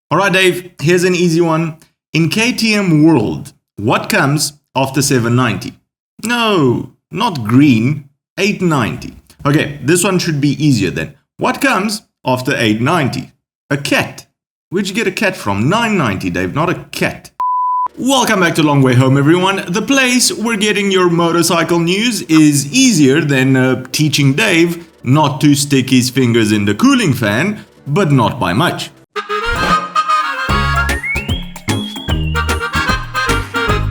Alright Dave, here's an easy one. In KTM world, what comes after 790? No, not green, 890. Okay, this one should be easier then. What comes after 890? A cat. Where'd you get a cat from? 990, Dave, not a cat. Welcome back to Long Way Home, everyone. The place where getting your motorcycle news is easier than teaching Dave not to stick his fingers in the cooling fan, but not by much.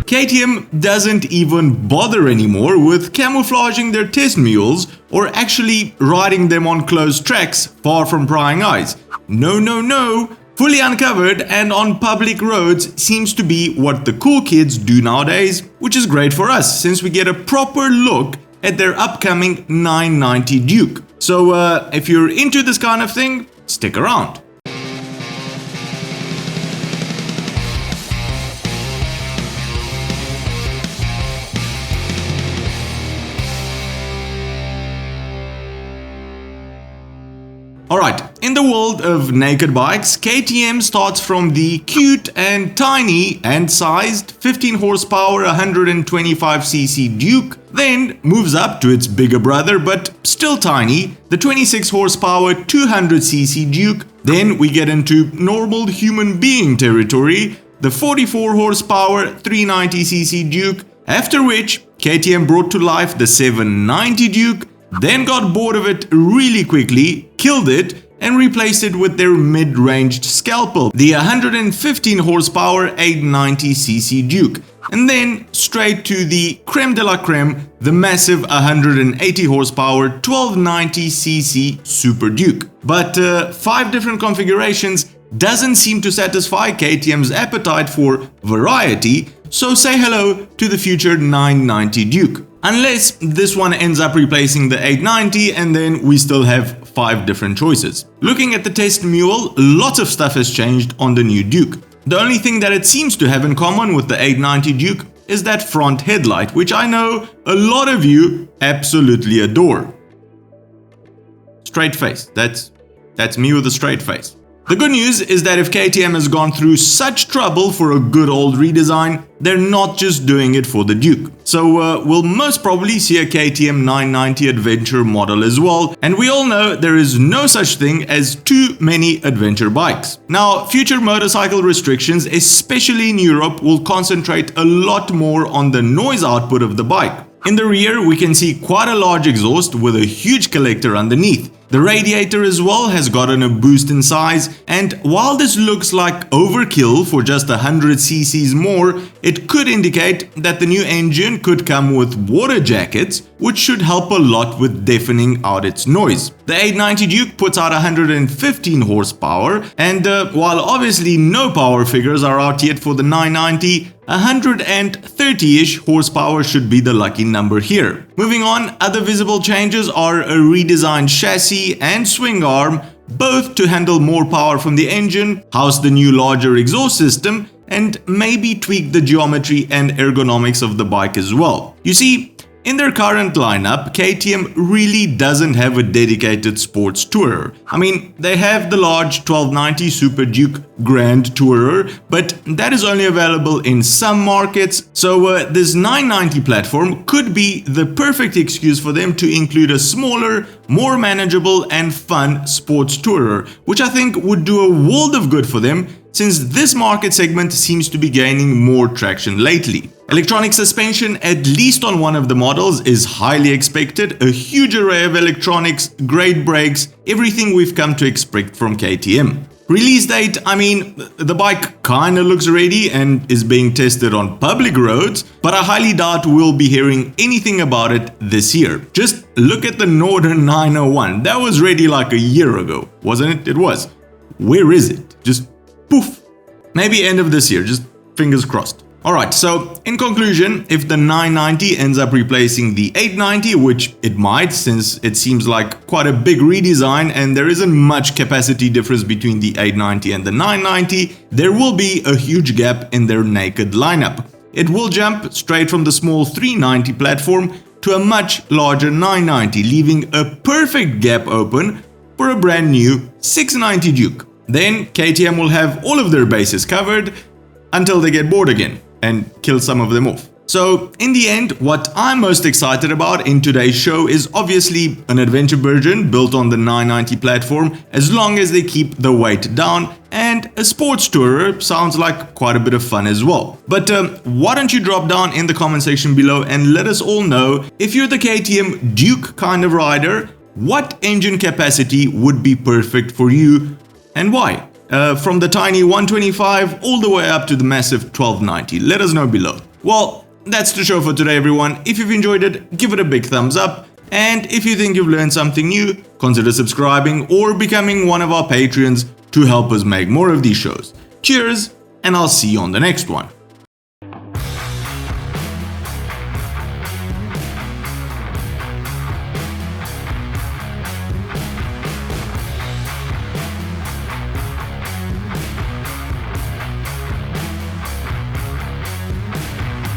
KTM doesn't even bother anymore with camouflaging their test mules or actually riding them on closed tracks far from prying eyes. No. Fully uncovered and on public roads seems to be what the cool kids do nowadays, which is great for us since we get a proper look at their upcoming 990 Duke. So if you're into this kind of thing, stick around. Alright, in the world of naked bikes, KTM starts from the cute and tiny and sized 15 horsepower 125cc Duke, then moves up to its bigger brother but still tiny, the 26 horsepower 200cc Duke. Then we get into normal human being territory, the 44 horsepower 390cc Duke, after which KTM brought to life the 790 Duke, then got bored of it really quickly, killed it, and replaced it with their mid-ranged scalpel, the 115 horsepower 890cc Duke, and then straight to the creme de la creme, the massive 180 horsepower 1290cc Super Duke. But 5 different configurations doesn't seem to satisfy KTM's appetite for variety, so say hello to the future 990 Duke. Unless this one ends up replacing the 890 and then we still have 5 different choices. Looking at the test mule, lots of stuff has changed on the new Duke. The only thing that it seems to have in common with the 890 Duke is that front headlight, which I know a lot of you absolutely adore. Straight face, that's me with a straight face. The good news is that if KTM has gone through such trouble for a good old redesign, they're not just doing it for the Duke. So we'll most probably see a KTM 990 Adventure model as well, and we all know there is no such thing as too many adventure bikes. Now, future motorcycle restrictions, especially in Europe, will concentrate a lot more on the noise output of the bike. In the rear, we can see quite a large exhaust with a huge collector underneath. The radiator as well has gotten a boost in size, and while this looks like overkill for just 100 cc's more, it could indicate that the new engine could come with water jackets, which should help a lot with deafening out its noise. The 890 Duke puts out 115 horsepower, and while obviously no power figures are out yet for the 990, 130-ish horsepower should be the lucky number here. Moving on, other visible changes are a redesigned chassis and swing arm, both to handle more power from the engine, house the new larger exhaust system, and maybe tweak the geometry and ergonomics of the bike as well. You see, in their current lineup, KTM really doesn't have a dedicated sports tourer. I mean, they have the large 1290 Super Duke Grand Tourer, but that is only available in some markets, so this 990 platform could be the perfect excuse for them to include a smaller, more manageable and fun sports tourer, which I think would do a world of good for them, since this market segment seems to be gaining more traction lately. Electronic suspension, at least on one of the models, is highly expected, a huge array of electronics, great brakes, everything we've come to expect from KTM. Release date, I mean, the bike kinda looks ready and is being tested on public roads, but I highly doubt we'll be hearing anything about it this year. Just look at the Northern 901, that was ready like a year ago, wasn't it? It was. Where is it? Just poof. Maybe end of this year, just fingers crossed. Alright, so in conclusion, if the 990 ends up replacing the 890, which it might since it seems like quite a big redesign and there isn't much capacity difference between the 890 and the 990, there will be a huge gap in their naked lineup. It will jump straight from the small 390 platform to a much larger 990, leaving a perfect gap open for a brand new 690 Duke. then KTM will have all of their bases covered until they get bored again and kill some of them off. So in the end, what I'm most excited about in today's show is obviously an adventure version built on the 990 platform, as long as they keep the weight down, and a sports tourer sounds like quite a bit of fun as well. But why don't you drop down in the comment section below and let us all know, if you're the KTM Duke kind of rider, what engine capacity would be perfect for you and why? From the tiny 125 all the way up to the massive 1290. Let us know below. Well, that's the show for today, everyone. If you've enjoyed it, give it a big thumbs up. And if you think you've learned something new, consider subscribing or becoming one of our Patreons to help us make more of these shows. Cheers, and I'll see you on the next one.